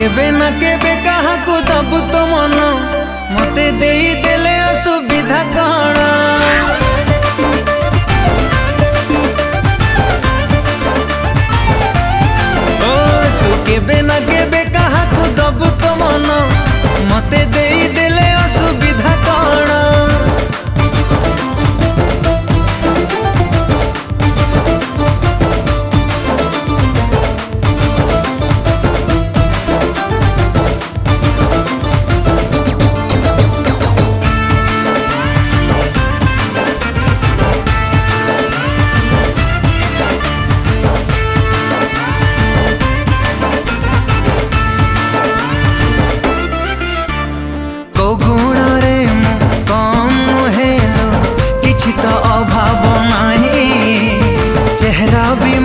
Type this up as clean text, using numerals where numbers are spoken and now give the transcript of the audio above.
केबे ना केबे कहा को दबु तो मन मते देई देले असुविधा कण ओ तू केबे ना केबे कहा को दबु तो मन मते देई देले असुविधा कण चेहरा भी